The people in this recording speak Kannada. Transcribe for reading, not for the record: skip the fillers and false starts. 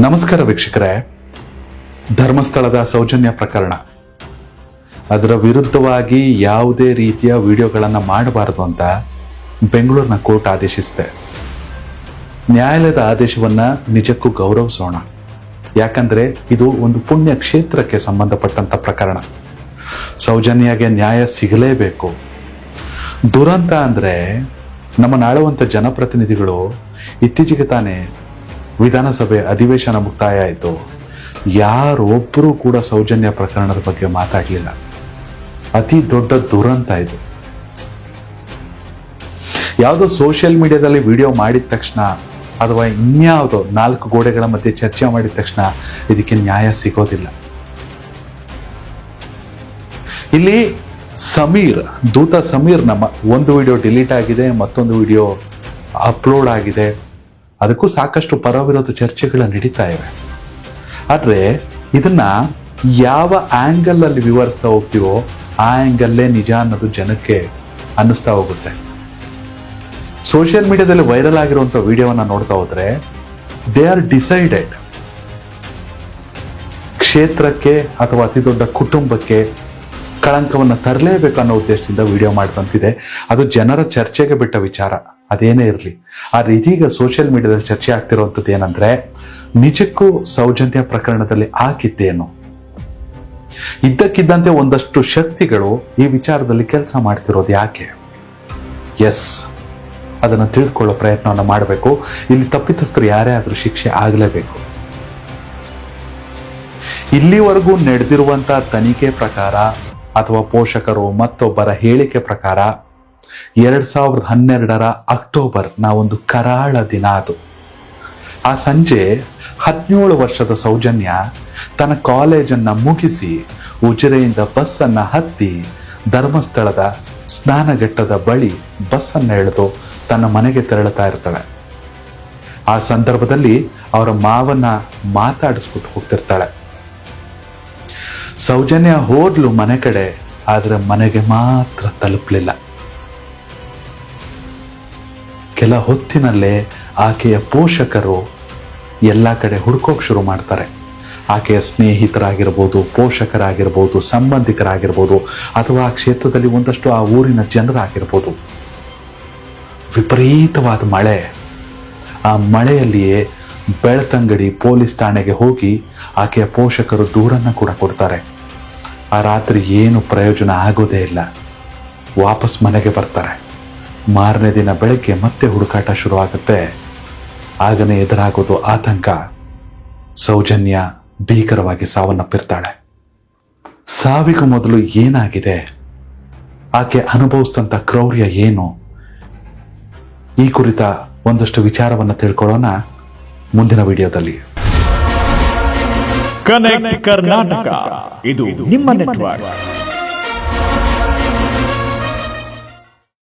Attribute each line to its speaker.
Speaker 1: ನಮಸ್ಕಾರ ವೀಕ್ಷಕರೇ. ಧರ್ಮಸ್ಥಳದ ಸೌಜನ್ಯ ಪ್ರಕರಣ, ಅದರ ವಿರುದ್ಧವಾಗಿ ಯಾವುದೇ ರೀತಿಯ ವಿಡಿಯೋಗಳನ್ನು ಮಾಡಬಾರದು ಅಂತ ಬೆಂಗಳೂರಿನ ಕೋರ್ಟ್ ಆದೇಶಿಸಿದೆ. ನ್ಯಾಯಾಲಯದ ಆದೇಶವನ್ನ ನಿಜಕ್ಕೂ ಗೌರವಿಸೋಣ. ಯಾಕಂದ್ರೆ ಇದು ಒಂದು ಪುಣ್ಯ ಕ್ಷೇತ್ರಕ್ಕೆ ಸಂಬಂಧಪಟ್ಟಂತ ಪ್ರಕರಣ. ಸೌಜನ್ಯಗೆ ನ್ಯಾಯ ಸಿಗಲೇಬೇಕು. ದುರಂತ ಅಂದ್ರೆ ನಮ್ಮ ನಾಳುವಂತ ಜನಪ್ರತಿನಿಧಿಗಳು ಇತ್ತೀಚೆಗೆ ತಾನೇ ವಿಧಾನಸಭೆ ಅಧಿವೇಶನ ಮುಕ್ತಾಯ ಆಯಿತು. ಯಾರೊಬ್ಬರೂ ಕೂಡ ಸೌಜನ್ಯ ಪ್ರಕರಣದ ಬಗ್ಗೆ ಮಾತಾಡಲಿಲ್ಲ. ಅತಿ ದೊಡ್ಡ ದುರಂತ ಇದು. ಯಾವುದೋ ಸೋಷಿಯಲ್ ಮೀಡಿಯಾದಲ್ಲಿ ವಿಡಿಯೋ ಮಾಡಿದ ತಕ್ಷಣ ಅಥವಾ ಇನ್ಯಾವುದೋ 4 ಗೋಡೆಗಳ ಮಧ್ಯೆ ಚರ್ಚೆ ಮಾಡಿದ ತಕ್ಷಣ ಇದಕ್ಕೆ ನ್ಯಾಯ ಸಿಗೋದಿಲ್ಲ. ಇಲ್ಲಿ ದೂತ ಸಮೀರ್ ನಮ್ಮ ಒಂದು ವಿಡಿಯೋ ಡಿಲೀಟ್ ಆಗಿದೆ, ಮತ್ತೊಂದು ವಿಡಿಯೋ ಅಪ್ಲೋಡ್ ಆಗಿದೆ. ಅದಕ್ಕೂ ಸಾಕಷ್ಟು ಪರವಿರೋಧ ಚರ್ಚೆಗಳು ನಡೀತಾ ಇವೆ. ಆದ್ರೆ ಇದನ್ನ ಯಾವ ಆಂಗಲ್ ಅಲ್ಲಿ ವಿವರಿಸ್ತಾ ಹೋಗ್ತೀವೋ ಆ ಆಂಗಲ್ಲೇ ನಿಜ ಅನ್ನೋದು ಜನಕ್ಕೆ ಅನ್ನಿಸ್ತಾ ಹೋಗುತ್ತೆ. ಸೋಷಿಯಲ್ ಮೀಡಿಯಾದಲ್ಲಿ ವೈರಲ್ ಆಗಿರುವಂತ ವಿಡಿಯೋವನ್ನ ನೋಡ್ತಾ ಹೋದ್ರೆ ದೇ ಆರ್ ಡಿಸೈಡೆಡ್. ಕ್ಷೇತ್ರಕ್ಕೆ ಅಥವಾ ಅತಿ ದೊಡ್ಡ ಕುಟುಂಬಕ್ಕೆ ಕಳಂಕವನ್ನ ತರಲೇಬೇಕು ಅನ್ನೋ ಉದ್ದೇಶದಿಂದ ವಿಡಿಯೋ ಮಾಡ್ತಂತಿದೆ. ಅದು ಜನರ ಚರ್ಚೆಗೆ ಬಿಟ್ಟ ವಿಚಾರ, ಅದೇನೇ ಇರಲಿ. ಆದ್ರೆ ಇದೀಗ ಸೋಷಿಯಲ್ ಮೀಡಿಯಾದಲ್ಲಿ ಚರ್ಚೆ ಆಗ್ತಿರುವಂತದ್ದು ಏನಂದ್ರೆ, ನಿಜಕ್ಕೂ ಸೌಜನ್ಯ ಪ್ರಕರಣದಲ್ಲಿ ಆಗಿದ್ದೇನು? ಇದ್ದಕ್ಕಿದ್ದಂತೆ ಒಂದಷ್ಟು ಶಕ್ತಿಗಳು ಈ ವಿಚಾರದಲ್ಲಿ ಕೆಲಸ ಮಾಡ್ತಿರೋದು ಯಾಕೆ? ಎಸ್, ಅದನ್ನು ತಿಳಿದುಕೊಳ್ಳೋ ಪ್ರಯತ್ನವನ್ನು ಮಾಡಬೇಕು. ಇಲ್ಲಿ ತಪ್ಪಿತಸ್ಥರು ಯಾರೇ ಆದ್ರೂ ಶಿಕ್ಷೆ ಆಗಲೇಬೇಕು. ಇಲ್ಲಿವರೆಗೂ ನಡೆದಿರುವಂತಹ ತನಿಖೆ ಪ್ರಕಾರ ಅಥವಾ ಪೋಷಕರು ಮತ್ತೊಬ್ಬರ ಹೇಳಿಕೆ ಪ್ರಕಾರ 2012 ಅಕ್ಟೋಬರ್ ಒಂದು ಕರಾಳ ದಿನ ಅದು. ಆ ಸಂಜೆ 17 ವರ್ಷದ ಸೌಜನ್ಯ ತನ್ನ ಕಾಲೇಜನ್ನ ಮುಗಿಸಿ ಉಜಿರೆಯಿಂದ ಬಸ್ಸನ್ನ ಹತ್ತಿ ಧರ್ಮಸ್ಥಳದ ಸ್ನಾನಘಟ್ಟದ ಬಳಿ ಬಸ್ಸನ್ನ ಎಳೆದು ತನ್ನ ಮನೆಗೆ ತೆರಳುತ್ತಾ ಇರ್ತಾಳೆ. ಆ ಸಂದರ್ಭದಲ್ಲಿ ಅವರ ಮಾವನ್ನ ಮಾತಾಡಿಸ್ಬಿಟ್ಟು ಹೋಗ್ತಿರ್ತಾಳೆ. ಸೌಜನ್ಯ ಹೋದ್ಲು ಮನೆ ಕಡೆ, ಆದ್ರೆ ಮನೆಗೆ ಮಾತ್ರ ತಲುಪಲಿಲ್ಲ. ಕೆಲ ಹೊತ್ತಿನಲ್ಲೇ ಆಕೆಯ ಪೋಷಕರು ಎಲ್ಲ ಕಡೆ ಹುಡುಕೋಕ್ ಶುರು ಮಾಡ್ತಾರೆ. ಆಕೆಯ ಸ್ನೇಹಿತರಾಗಿರ್ಬೋದು, ಪೋಷಕರಾಗಿರ್ಬೋದು, ಸಂಬಂಧಿಕರಾಗಿರ್ಬೋದು, ಅಥವಾ ಆ ಕ್ಷೇತ್ರದಲ್ಲಿ ಒಂದಷ್ಟು ಆ ಊರಿನ ಜನರಾಗಿರ್ಬೋದು. ವಿಪರೀತವಾದ ಮಳೆ. ಆ ಮಳೆಯಲ್ಲಿಯೇ ಬೆಳ್ತಂಗಡಿ ಪೊಲೀಸ್ ಠಾಣೆಗೆ ಹೋಗಿ ಆಕೆಯ ಪೋಷಕರು ದೂರನ್ನ ಕೂಡ ಕೊಡ್ತಾರೆ. ಆ ರಾತ್ರಿ ಏನು ಪ್ರಯೋಜನ ಆಗೋದೇ ಇಲ್ಲ. ವಾಪಸ್ ಮನೆಗೆ ಬರ್ತಾರೆ. ಮಾರನೇ ದಿನ ಬೆಳಗ್ಗೆ ಮತ್ತೆ ಹುಡುಕಾಟ ಶುರುವಾಗುತ್ತೆ. ಆಗನೇ ಎದುರಾಗೋದು ಆತಂಕ. ಸೌಜನ್ಯ ಭೀಕರವಾಗಿ ಸಾವನ್ನಪ್ಪಿರ್ತಾಳೆ. ಸಾವಿಗೂ ಮೊದಲು ಏನಾಗಿದೆ, ಆಕೆ ಅನುಭವಿಸಿದಂತ ಕ್ರೌರ್ಯ ಏನು, ಈ ಕುರಿತ ಒಂದಷ್ಟು ವಿಚಾರವನ್ನು ತಿಳ್ಕೊಳ್ಳೋಣ ಮುಂದಿನ ವಿಡಿಯೋದಲ್ಲಿ.
Speaker 2: ಕನೆಕ್ಟ್ ಕರ್ನಾಟಕ, ಇದು ನಿಮ್ಮ ನೆಟ್ವರ್ಕ್.